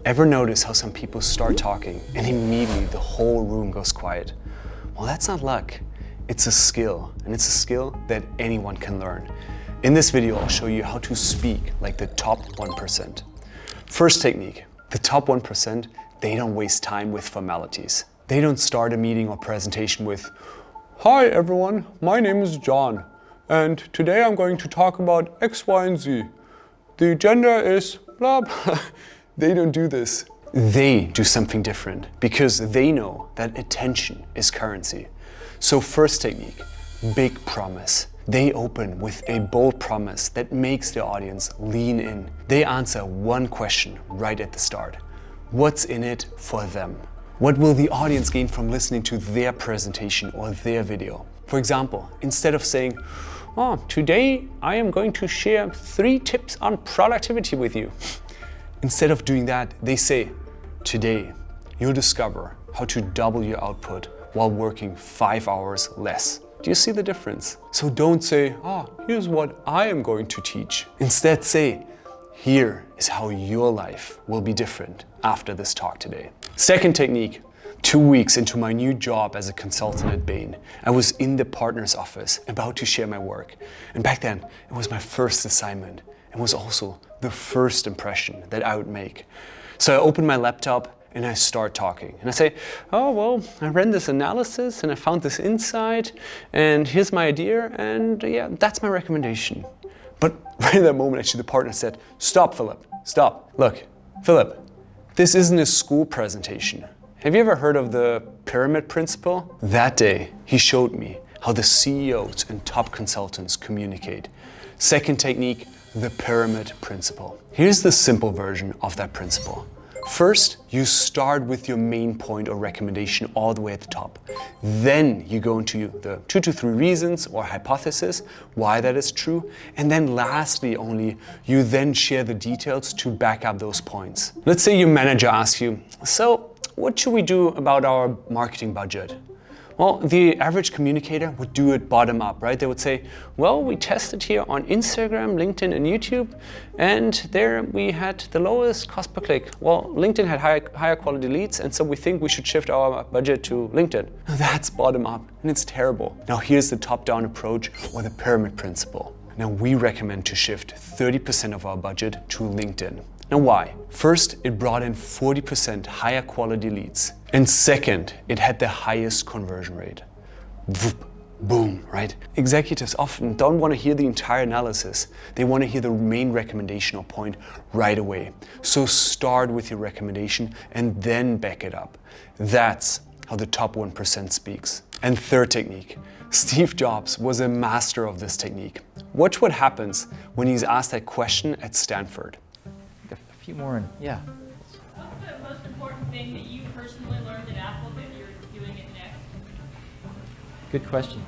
Ever notice how some people start talking and immediately the whole room goes quiet? Well, that's not luck. It's a skill, and it's a skill that anyone can learn. In this video, I'll show you how to speak like the top 1%. First technique, the top 1%, they don't waste time with formalities. They don't start a meeting or presentation with, "Hi everyone, my name is John, and today I'm going to talk about X, Y, and Z. The agenda is blah, blah." They don't do this. They do something different because they know that attention is currency. So first technique, big promise. They open with a bold promise that makes the audience lean in. They answer one question right at the start. What's in it for them? What will the audience gain from listening to their presentation or their video? For example, instead of saying, "Oh, today I am going to share 3 tips on productivity with you." Instead of doing that, they say, "Today you'll discover how to double your output while working 5 hours less." Do you see the difference? So don't say, "Oh, here's what I am going to teach." Instead say, "Here is how your life will be different after this talk today." Second technique, 2 weeks into my new job as a consultant at Bain, I was in the partner's office about to share my work. And back then, it was my first assignment and was also the first impression that I would make. So I open my laptop and I start talking. And I say, "Oh, well, I ran this analysis and I found this insight and here's my idea and yeah, that's my recommendation." But right at that moment, actually, the partner said, "Stop, Philip, stop. Look, Philip, this isn't a school presentation. Have you ever heard of the pyramid principle?" That day, he showed me how the CEOs and top consultants communicate. Second technique, the pyramid principle. Here's the simple version of that principle. First, you start with your main point or recommendation all the way at the top. Then you go into the 2 to 3 reasons or hypothesis why that is true. And then lastly only, you then share the details to back up those points. Let's say your manager asks you, "So what should we do about our marketing budget?" Well, the average communicator would do it bottom up, right? They would say, "Well, we tested here on Instagram, LinkedIn, and YouTube, and there we had the lowest cost per click. Well, LinkedIn had higher quality leads, and so we think we should shift our budget to LinkedIn." That's bottom up, and it's terrible. Now here's the top-down approach or the pyramid principle. Now we recommend to shift 30% of our budget to LinkedIn. Now why? First, it brought in 40% higher quality leads. And second, it had the highest conversion rate. Boom, right? Executives often don't want to hear the entire analysis. They want to hear the main recommendation or point right away. So start with your recommendation and then back it up. That's how the top 1% speaks. And third technique, Steve Jobs was a master of this technique. Watch what happens when he's asked that question at Stanford. A few more, yeah. What's the most important thing that you personally learned at Apple that you're doing it next? Good question.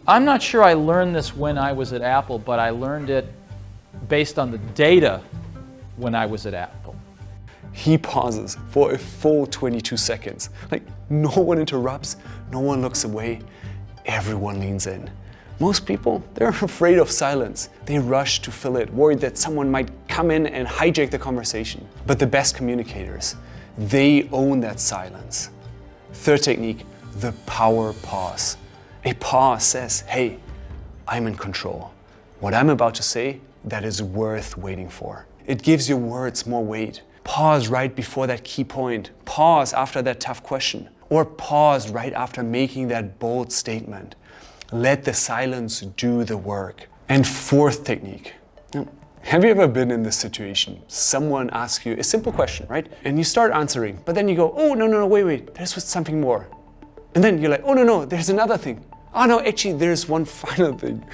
I'm not sure I learned this when I was at Apple, but I learned it based on the data when I was at Apple. He pauses for a full 22 seconds. Like, no one interrupts, no one looks away, everyone leans in. Most people, they're afraid of silence. They rush to fill it, worried that someone might come in and hijack the conversation. But the best communicators, they own that silence. Third technique, the power pause. A pause says, "Hey, I'm in control. What I'm about to say, that is worth waiting for." It gives your words more weight. Pause right before that key point. Pause after that tough question. Or pause right after making that bold statement. Let the silence do the work. And fourth technique. Have you ever been in this situation? Someone asks you a simple question, right? And you start answering, but then you go, "Oh, no, wait, there's something more." And then you're like, "Oh, no, there's another thing. Oh no, actually there's one final thing."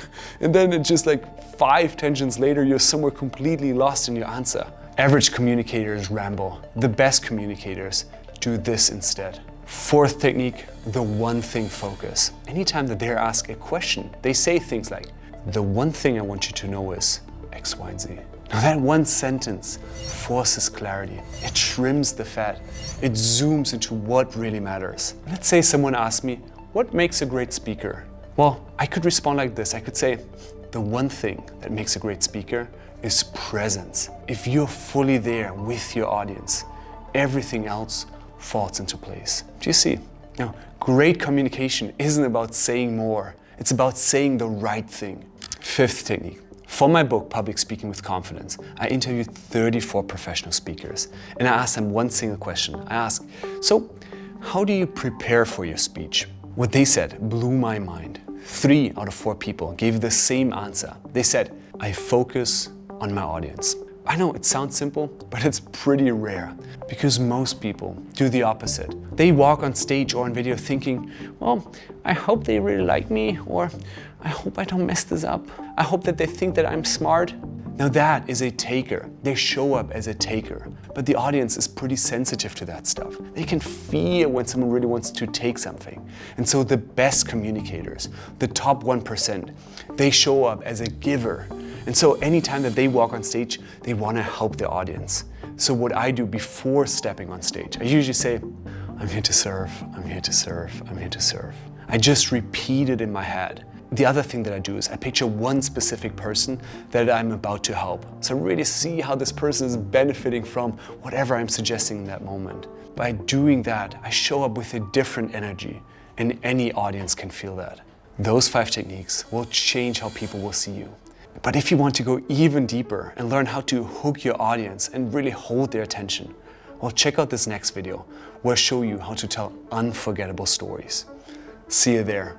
And then it's just like 5 tensions later, you're somewhere completely lost in your answer. Average communicators ramble. The best communicators do this instead. Fourth technique, the one thing focus. Anytime that they're asked a question, they say things like, the one thing I want you to know is X, Y, and Z. Now that one sentence forces clarity. It trims the fat. It zooms into what really matters. Let's say someone asks me, what makes a great speaker? Well, I could respond like this. I could say, the one thing that makes a great speaker is presence. If you're fully there with your audience, everything else falls into place. Do you see? Now, great communication isn't about saying more. It's about saying the right thing. Fifth technique. For my book, Public Speaking with Confidence, I interviewed 34 professional speakers and I asked them one single question. I asked, so how do you prepare for your speech? What they said blew my mind. 3 out of 4 people gave the same answer. They said, I focus on my audience. I know it sounds simple, but it's pretty rare because most people do the opposite. They walk on stage or on video thinking, well, I hope they really like me, or I hope I don't mess this up. I hope that they think that I'm smart. Now that is a taker. They show up as a taker, but the audience is pretty sensitive to that stuff. They can feel when someone really wants to take something. And so the best communicators, the top 1%, they show up as a giver. And so anytime that they walk on stage, they want to help their audience. So what I do before stepping on stage, I usually say, I'm here to serve, I'm here to serve, I'm here to serve. I just repeat it in my head. The other thing that I do is I picture one specific person that I'm about to help. So really see how this person is benefiting from whatever I'm suggesting in that moment. By doing that, I show up with a different energy, and any audience can feel that. Those 5 techniques will change how people will see you. But if you want to go even deeper and learn how to hook your audience and really hold their attention, well, check out this next video where I show you how to tell unforgettable stories. See you there.